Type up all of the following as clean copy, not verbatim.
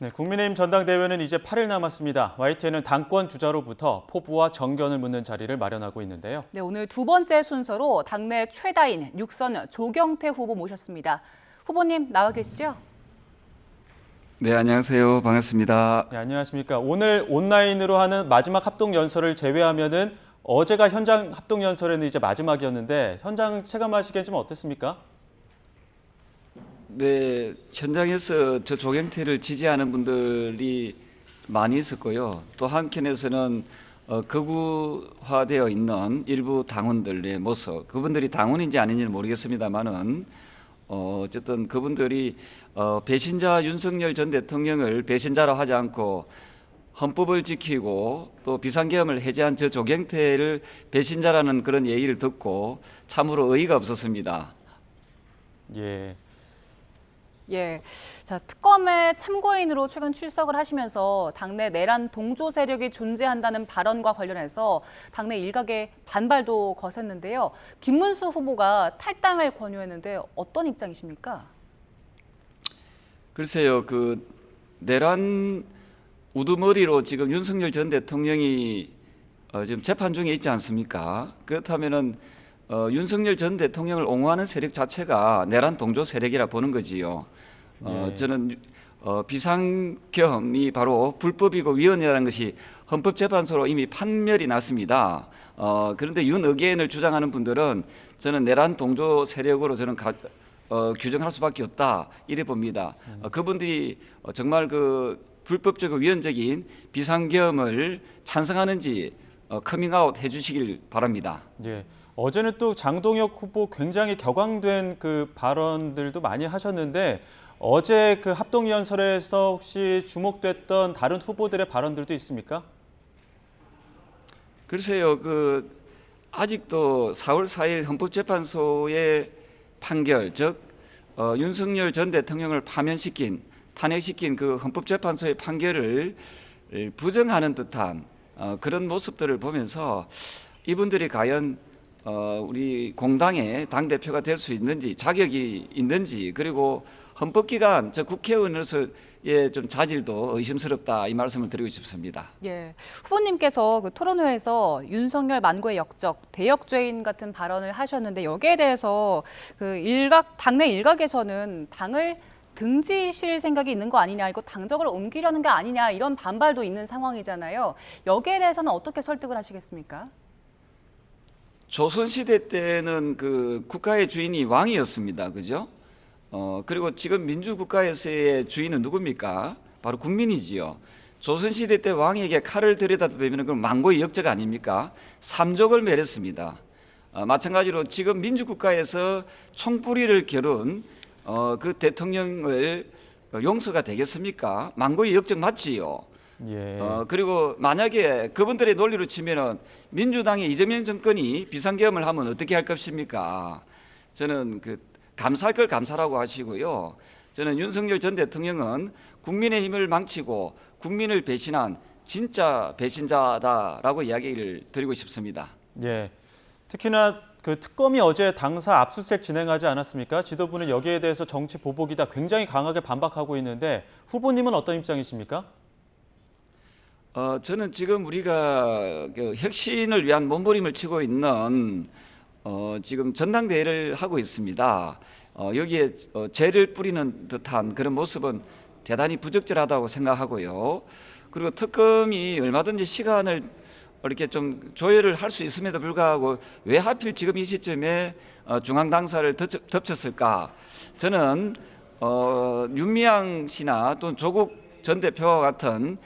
네, 국민의힘 전당대회는 이제 8일 남았습니다. YTN은 당권 주자로부터 포부와 정견을 묻는 자리를 마련하고 있는데요. 네, 오늘 두 번째 순서로 당내 최다인 육선 조경태 후보 모셨습니다. 후보님 나와 계시죠? 네, 안녕하세요. 반갑습니다. 네, 안녕하십니까. 오늘 온라인으로 하는 마지막 합동 연설을 제외하면은 어제가 현장 합동 연설에는 이제 마지막이었는데 현장 체감하시기엔 좀 어땠습니까? 네, 현장에서 저 조경태를 지지하는 분들이 많이 있었고요. 또 한켠에서는 극우화되어 있는 일부 당원들의 모습, 그분들이 당원인지 아닌지는 모르겠습니다만은 어쨌든 그분들이 배신자 윤석열 전 대통령을 배신자로 하지 않고 헌법을 지키고 또 비상계엄을 해제한 저 조경태를 배신자라는 그런 얘기를 듣고 참으로 어이가 없었습니다. 예. 예, 자 특검의 참고인으로 최근 출석을 하시면서 당내 내란 동조 세력이 존재한다는 발언과 관련해서 당내 일각의 반발도 거셌는데요. 김문수 후보가 탈당을 권유했는데 어떤 입장이십니까? 글쎄요, 그 내란 우두머리로 지금 윤석열 전 대통령이 지금 재판 중에 있지 않습니까? 그렇다면은 윤석열 전 대통령을 옹호하는 세력 자체가 내란 동조 세력이라 보는 거지요. 네. 저는 비상계엄이 바로 불법이고 위헌이라는 것이 헌법재판소로 이미 판멸이 났습니다. 그런데 윤의견을 주장하는 분들은 저는 내란 동조 세력으로 저는 규정할 수밖에 없다 이래 봅니다. 그분들이 정말 그 불법적이고 위헌적인 비상계엄을 찬성하는지 커밍아웃 해주시길 바랍니다. 예. 어제는 또 장동혁 후보 굉장히 격앙된 그 발언들도 많이 하셨는데 어제 그 합동 연설에서 혹시 주목됐던 다른 후보들의 발언들도 있습니까? 글쎄요, 그 아직도 4월 4일 헌법재판소의 판결, 즉 윤석열 전 대통령을 파면시킨 탄핵시킨 그 헌법재판소의 판결을 부정하는 듯한 그런 모습들을 보면서 이분들이 과연 우리 공당의 당대표가 될 수 있는지 자격이 있는지 그리고 헌법기관 저 국회의원으로서의 좀 자질도 의심스럽다 이 말씀을 드리고 싶습니다. 예, 후보님께서 그 토론회에서 윤석열 만고의 역적, 대역죄인 같은 발언을 하셨는데 여기에 대해서 그 당내 일각에서는 당을 등지실 생각이 있는 거 아니냐, 이거 당적을 옮기려는 게 아니냐 이런 반발도 있는 상황이잖아요. 여기에 대해서는 어떻게 설득을 하시겠습니까? 조선시대 때는 그 국가의 주인이 왕이었습니다. 그죠? 그리고 지금 민주국가에서의 주인은 누굽니까? 바로 국민이지요. 조선시대 때 왕에게 칼을 들여다 대면 그건 만고의 역적 아닙니까? 삼족을 멸했습니다. 마찬가지로 지금 민주국가에서 총뿌리를 겨룬 그 대통령을 용서가 되겠습니까? 만고의 역적 맞지요. 예. 그리고 만약에 그분들의 논리로 치면은 민주당의 이재명 정권이 비상계엄을 하면 어떻게 할 것입니까? 저는 그 감사할 걸 감사라고 하시고요. 저는 윤석열 전 대통령은 국민의힘을 망치고 국민을 배신한 진짜 배신자다라고 이야기를 드리고 싶습니다. 예. 특히나 그 특검이 어제 당사 압수수색 진행하지 않았습니까? 지도부는 여기에 대해서 정치 보복이다 굉장히 강하게 반박하고 있는데 후보님은 어떤 입장이십니까? 저는 지금 우리가 그 혁신을 위한 몸부림을 치고 있는 지금 전당대회를 하고 있습니다. 여기에 죄를 뿌리는 듯한 그런 모습은 대단히 부적절하다고 생각하고요. 그리고 특검이 얼마든지 시간을 이렇게 좀 조율을 할 수 있음에도 불구하고 왜 하필 지금 이 시점에 중앙당사를 덮쳤을까? 저는 윤미향 씨나 또는 조국 전 대표와 같은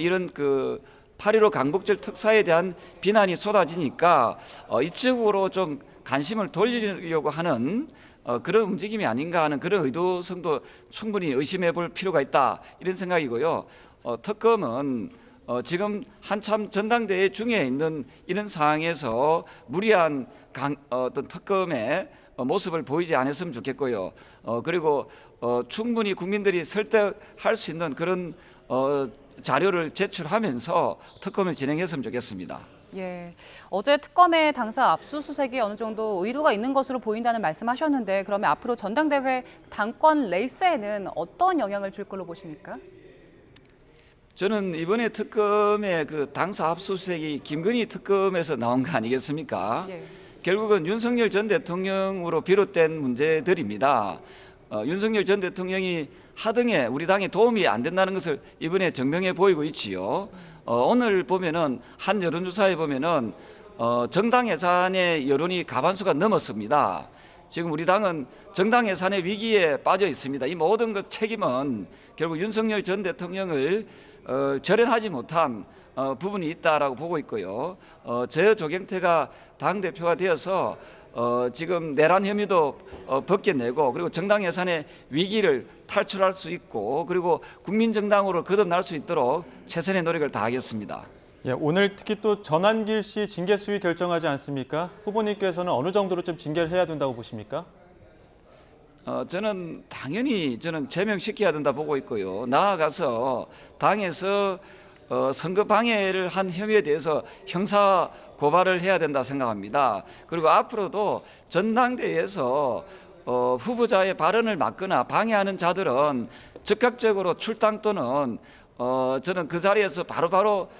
이런 그 8.15 강복절 특사에 대한 비난이 쏟아지니까 이쪽으로 좀 관심을 돌리려고 하는 그런 움직임이 아닌가 하는 그런 의도성도 충분히 의심해 볼 필요가 있다 이런 생각이고요. 특검은 지금 한참 전당대회 중에 있는 이런 상황에서 무리한 어떤 특검의 모습을 보이지 않았으면 좋겠고요. 그리고 충분히 국민들이 설득할 수 있는 그런 자료를 제출하면서 특검을 진행했으면 좋겠습니다. 예, 어제 특검의 당사 압수수색이 어느 정도 의도가 있는 것으로 보인다는 말씀하셨는데 그러면 앞으로 전당대회 당권 레이스에는 어떤 영향을 줄 걸로 보십니까? 저는 이번에 특검의 그 당사 압수수색이 김건희 특검에서 나온 거 아니겠습니까? 네. 결국은 윤석열 전 대통령으로 비롯된 문제들입니다. 윤석열 전 대통령이 하등에 우리 당에 도움이 안 된다는 것을 이번에 증명해 보이고 있지요. 오늘 보면은 한 여론조사에 보면은 정당 예산의 여론이 과반수가 넘었습니다. 지금 우리 당은 정당 예산의 위기에 빠져 있습니다. 이 모든 것 책임은 결국 윤석열 전 대통령을 절연하지 못한 부분이 있다라고 보고 있고요. 저 조경태가 당 대표가 되어서 지금 내란 혐의도 벗겨내고 그리고 정당 예산의 위기를 탈출할 수 있고 그리고 국민정당으로 거듭날 수 있도록 최선의 노력을 다하겠습니다. 예, 오늘 특히 또 전한길 씨 징계 수위 결정하지 않습니까? 후보님께서는 어느 정도로 좀 징계를 해야 된다고 보십니까? 저는 당연히 제명시켜야 된다 보고 있고요. 나아가서 당에서 선거 방해를 한 혐의에 대해서 형사 고발을 해야 된다 생각합니다. 그리고 앞으로도 전당대회에서 후보자의 발언을 막거나 방해하는 자들은 즉각적으로 출당 또는 저는 그 자리에서 바로바로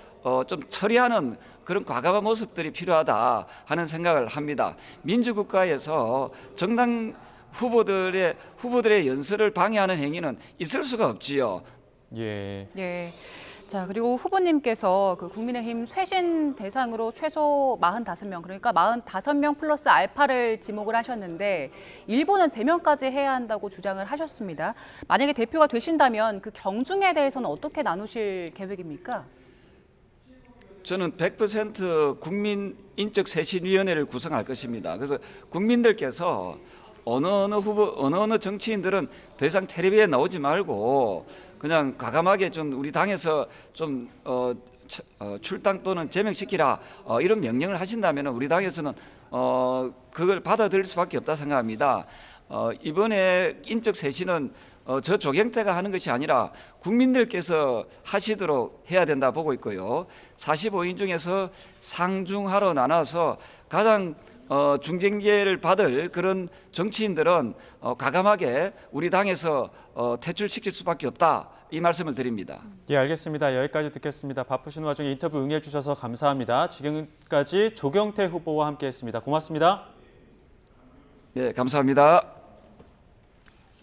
좀 처리하는 그런 과감한 모습들이 필요하다 하는 생각을 합니다. 민주국가에서 정당 후보들의 연설을 방해하는 행위는 있을 수가 없지요. 예. 예. 자, 그리고 후보님께서 그 국민의힘 쇄신 대상으로 최소 45명, 그러니까 45명 플러스 알파를 지목을 하셨는데 일부는 대면까지 해야 한다고 주장을 하셨습니다. 만약에 대표가 되신다면 그 경중에 대해서는 어떻게 나누실 계획입니까? 저는 100% 국민 인적 쇄신위원회를 구성할 것입니다. 그래서 국민들께서 어느 정치인들은 더 이상 텔레비에 나오지 말고 그냥 과감하게 좀 우리 당에서 좀 출당 또는 제명시키라 이런 명령을 하신다면 우리 당에서는 그걸 받아들일 수밖에 없다 생각합니다. 이번에 인적 쇄신은 저 조경태가 하는 것이 아니라 국민들께서 하시도록 해야 된다 보고 있고요. 45인 중에서 상중하로 나눠서 가장 중징계를 받을 그런 정치인들은 과감하게 우리 당에서 퇴출시킬 수밖에 없다 이 말씀을 드립니다. 예, 알겠습니다. 여기까지 듣겠습니다. 바쁘신 와중에 인터뷰 응해 주셔서 감사합니다. 지금까지 조경태 후보와 함께했습니다. 고맙습니다. 네, 감사합니다.